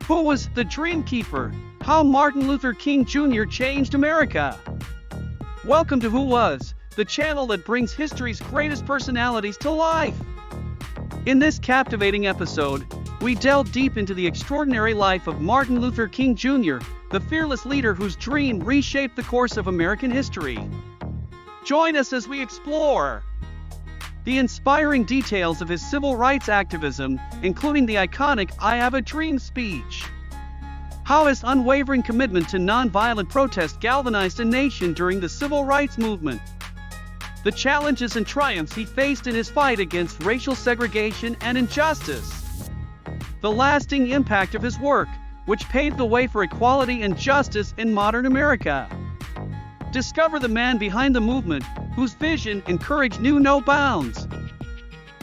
Who was the Dream Keeper? How Martin Luther King Jr. changed America. Welcome to Who Was, the channel that brings history's greatest personalities to life. In this captivating episode, we delve deep into the extraordinary life of Martin Luther King Jr., the fearless leader whose dream reshaped the course of American history. Join us as we explore the inspiring details of his civil rights activism, including the iconic "I Have a Dream" speech. How his unwavering commitment to nonviolent protest galvanized a nation during the civil rights movement. The challenges and triumphs he faced in his fight against racial segregation and injustice. The lasting impact of his work, which paved the way for equality and justice in modern America. Discover the man behind the movement, whose vision and courage knew no bounds.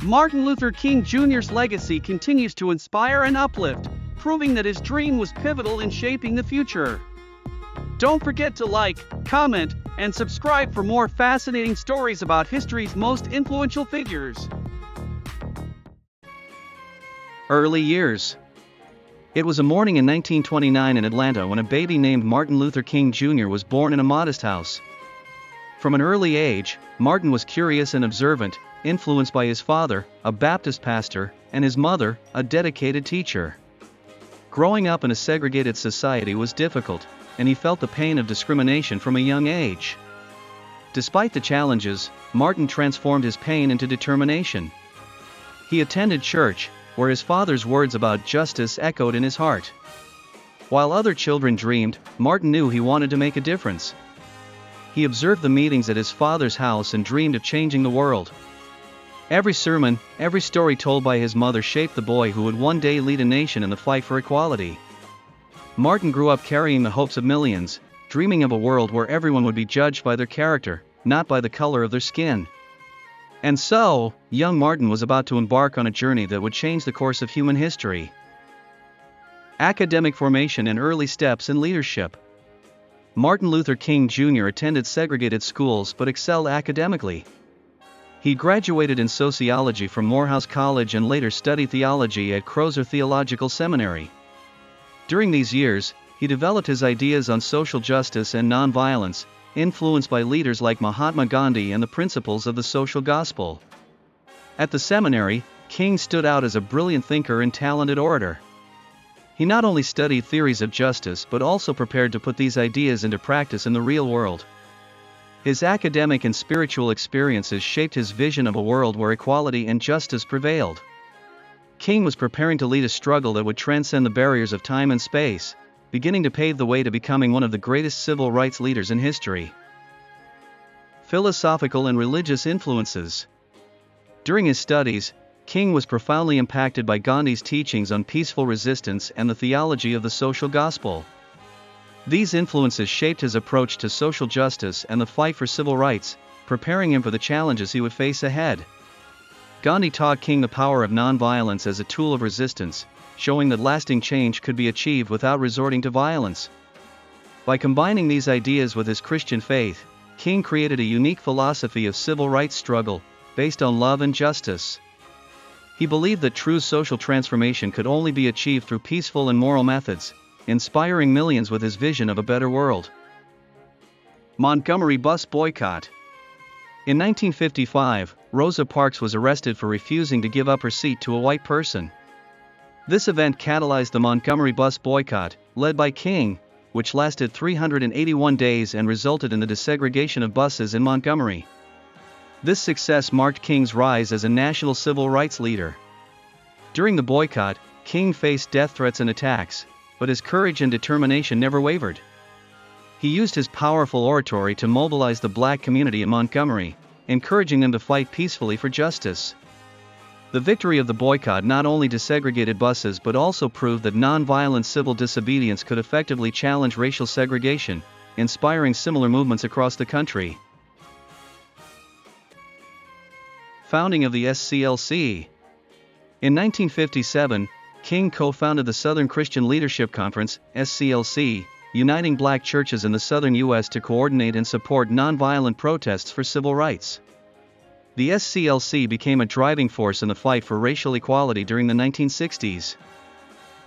Martin Luther King Jr.'s legacy continues to inspire and uplift, proving that his dream was pivotal in shaping the future. Don't forget to like, comment, and subscribe for more fascinating stories about history's most influential figures. Early years. It was a morning in 1929 in Atlanta when a baby named Martin Luther King Jr. was born in a modest house. From an early age, Martin was curious and observant, influenced by his father, a Baptist pastor, and his mother, a dedicated teacher. Growing up in a segregated society was difficult, and he felt the pain of discrimination from a young age. Despite the challenges, Martin transformed his pain into determination. He attended church, where his father's words about justice echoed in his heart. While other children dreamed, Martin knew he wanted to make a difference. He observed the meetings at his father's house and dreamed of changing the world. Every sermon, every story told by his mother shaped the boy who would one day lead a nation in the fight for equality. Martin grew up carrying the hopes of millions, dreaming of a world where everyone would be judged by their character, not by the color of their skin. And so, young Martin was about to embark on a journey that would change the course of human history. Academic formation and early steps in leadership. Martin Luther King Jr. attended segregated schools but excelled academically. He graduated in sociology from Morehouse College and later studied theology at Crozer Theological Seminary. During these years, he developed his ideas on social justice and nonviolence, influenced by leaders like Mahatma Gandhi and the principles of the social gospel. At the seminary, King stood out as a brilliant thinker and talented orator. He not only studied theories of justice but also prepared to put these ideas into practice in the real world. His academic and spiritual experiences shaped his vision of a world where equality and justice prevailed. King was preparing to lead a struggle that would transcend the barriers of time and space, beginning to pave the way to becoming one of the greatest civil rights leaders in history. Philosophical and religious influences. During his studies, King was profoundly impacted by Gandhi's teachings on peaceful resistance and the theology of the social gospel. These influences shaped his approach to social justice and the fight for civil rights, preparing him for the challenges he would face ahead. Gandhi taught King the power of nonviolence as a tool of resistance, showing that lasting change could be achieved without resorting to violence. By combining these ideas with his Christian faith, King created a unique philosophy of civil rights struggle, based on love and justice. He believed that true social transformation could only be achieved through peaceful and moral methods, inspiring millions with his vision of a better world. Montgomery bus boycott. In 1955, Rosa Parks was arrested for refusing to give up her seat to a white person. This event catalyzed the Montgomery bus boycott, led by King, which lasted 381 days and resulted in the desegregation of buses in Montgomery. This success marked King's rise as a national civil rights leader. During the boycott, King faced death threats and attacks, but his courage and determination never wavered. He used his powerful oratory to mobilize the black community in Montgomery, encouraging them to fight peacefully for justice. The victory of the boycott not only desegregated buses but also proved that nonviolent civil disobedience could effectively challenge racial segregation, inspiring similar movements across the country. Founding of the SCLC. In 1957, King co-founded the Southern Christian Leadership Conference, SCLC, uniting black churches in the southern U.S. to coordinate and support nonviolent protests for civil rights. The SCLC became a driving force in the fight for racial equality during the 1960s.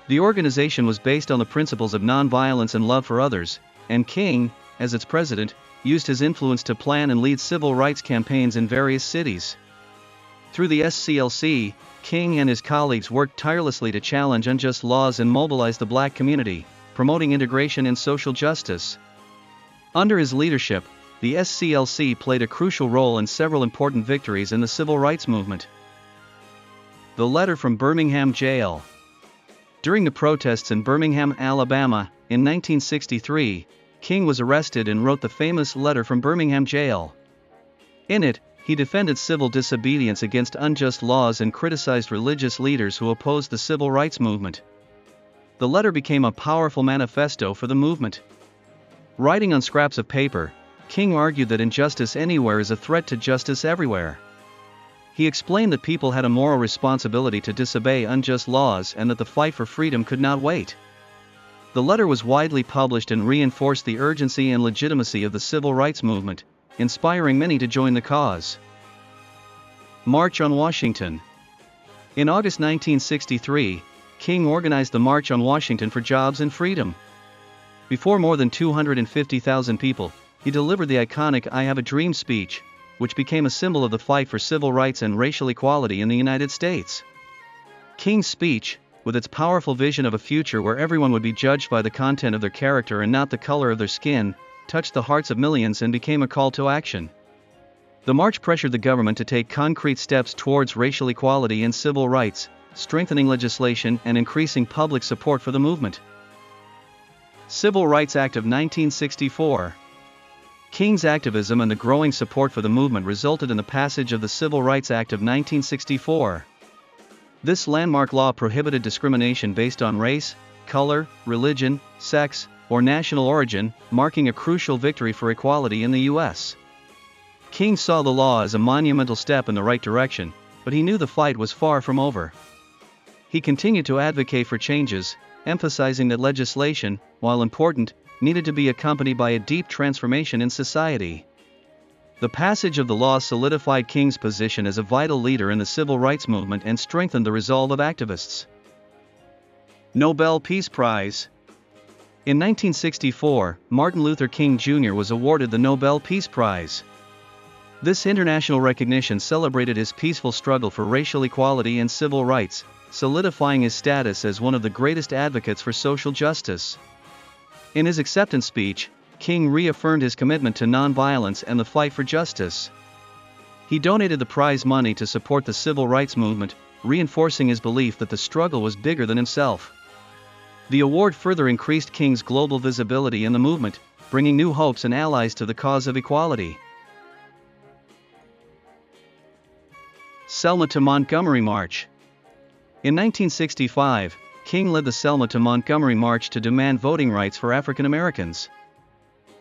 The organization was based on the principles of nonviolence and love for others, and King, as its president, used his influence to plan and lead civil rights campaigns in various cities. Through the SCLC, King and his colleagues worked tirelessly to challenge unjust laws and mobilize the black community, promoting integration and social justice. Under his leadership, the SCLC played a crucial role in several important victories in the civil rights movement. The letter from Birmingham jail. During the protests in Birmingham, Alabama, in 1963, King was arrested and wrote the famous letter from Birmingham jail. In it, he defended civil disobedience against unjust laws and criticized religious leaders who opposed the civil rights movement. The letter became a powerful manifesto for the movement. Writing on scraps of paper, King argued that injustice anywhere is a threat to justice everywhere. He explained that people had a moral responsibility to disobey unjust laws and that the fight for freedom could not wait. The letter was widely published and reinforced the urgency and legitimacy of the civil rights movement, inspiring many to join the cause. March on Washington. In August 1963, King organized the March on Washington for Jobs and Freedom. Before more than 250,000 people, he delivered the iconic "I Have a Dream" speech, which became a symbol of the fight for civil rights and racial equality in the United States. King's speech, with its powerful vision of a future where everyone would be judged by the content of their character and not the color of their skin, touched the hearts of millions and became a call to action. The march pressured the government to take concrete steps towards racial equality and civil rights, strengthening legislation and increasing public support for the movement. Civil Rights Act of 1964. King's activism and the growing support for the movement resulted in the passage of the Civil Rights Act of 1964. This landmark law prohibited discrimination based on race, color, religion, sex, or national origin, marking a crucial victory for equality in the U.S. King saw the law as a monumental step in the right direction, but he knew the fight was far from over. He continued to advocate for changes, emphasizing that legislation, while important, needed to be accompanied by a deep transformation in society. The passage of the law solidified King's position as a vital leader in the civil rights movement and strengthened the resolve of activists. Nobel Peace Prize. In 1964, Martin Luther King Jr. was awarded the Nobel Peace Prize. This international recognition celebrated his peaceful struggle for racial equality and civil rights, solidifying his status as one of the greatest advocates for social justice. In his acceptance speech, King reaffirmed his commitment to nonviolence and the fight for justice. He donated the prize money to support the civil rights movement, reinforcing his belief that the struggle was bigger than himself. The award further increased King's global visibility in the movement, bringing new hopes and allies to the cause of equality. Selma to Montgomery March. In 1965, King led the Selma to Montgomery March to demand voting rights for African Americans.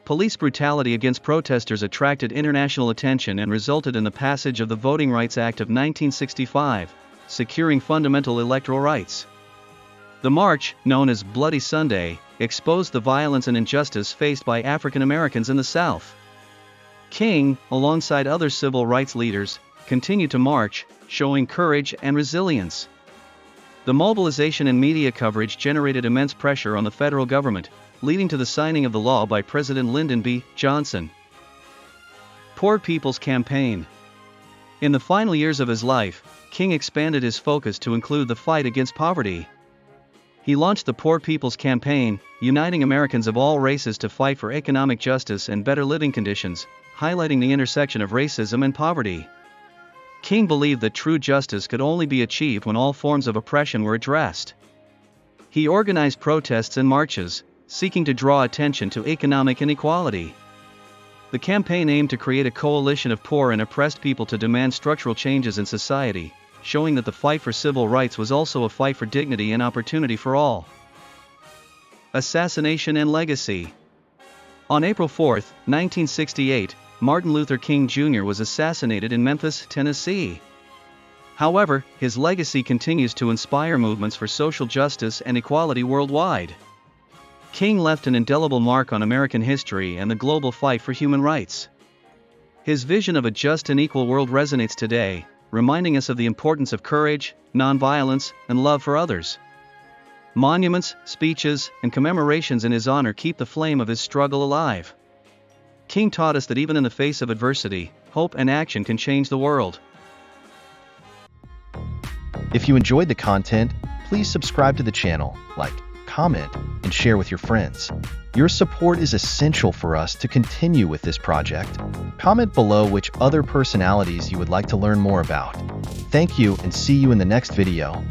Police brutality against protesters attracted international attention and resulted in the passage of the Voting Rights Act of 1965, securing fundamental electoral rights. The march, known as Bloody Sunday, exposed the violence and injustice faced by African Americans in the South. King, alongside other civil rights leaders, continued to march, showing courage and resilience. The mobilization and media coverage generated immense pressure on the federal government, leading to the signing of the law by President Lyndon B. Johnson. Poor People's Campaign. In the final years of his life, King expanded his focus to include the fight against poverty. He launched the Poor People's Campaign, uniting Americans of all races to fight for economic justice and better living conditions, highlighting the intersection of racism and poverty. King believed that true justice could only be achieved when all forms of oppression were addressed. He organized protests and marches, seeking to draw attention to economic inequality. The campaign aimed to create a coalition of poor and oppressed people to demand structural changes in society, showing that the fight for civil rights was also a fight for dignity and opportunity for all. Assassination and Legacy. On April 4, 1968, Martin Luther King Jr. was assassinated in Memphis, Tennessee. However, his legacy continues to inspire movements for social justice and equality worldwide. King left an indelible mark on American history and the global fight for human rights. His vision of a just and equal world resonates today, reminding us of the importance of courage, nonviolence, and love for others. Monuments, speeches, and commemorations in his honor keep the flame of his struggle alive. King taught us that even in the face of adversity, hope and action can change the world. If you enjoyed the content, please subscribe to the channel, like, comment, and share with your friends. Your support is essential for us to continue with this project. Comment below which other personalities you would like to learn more about. Thank you and see you in the next video.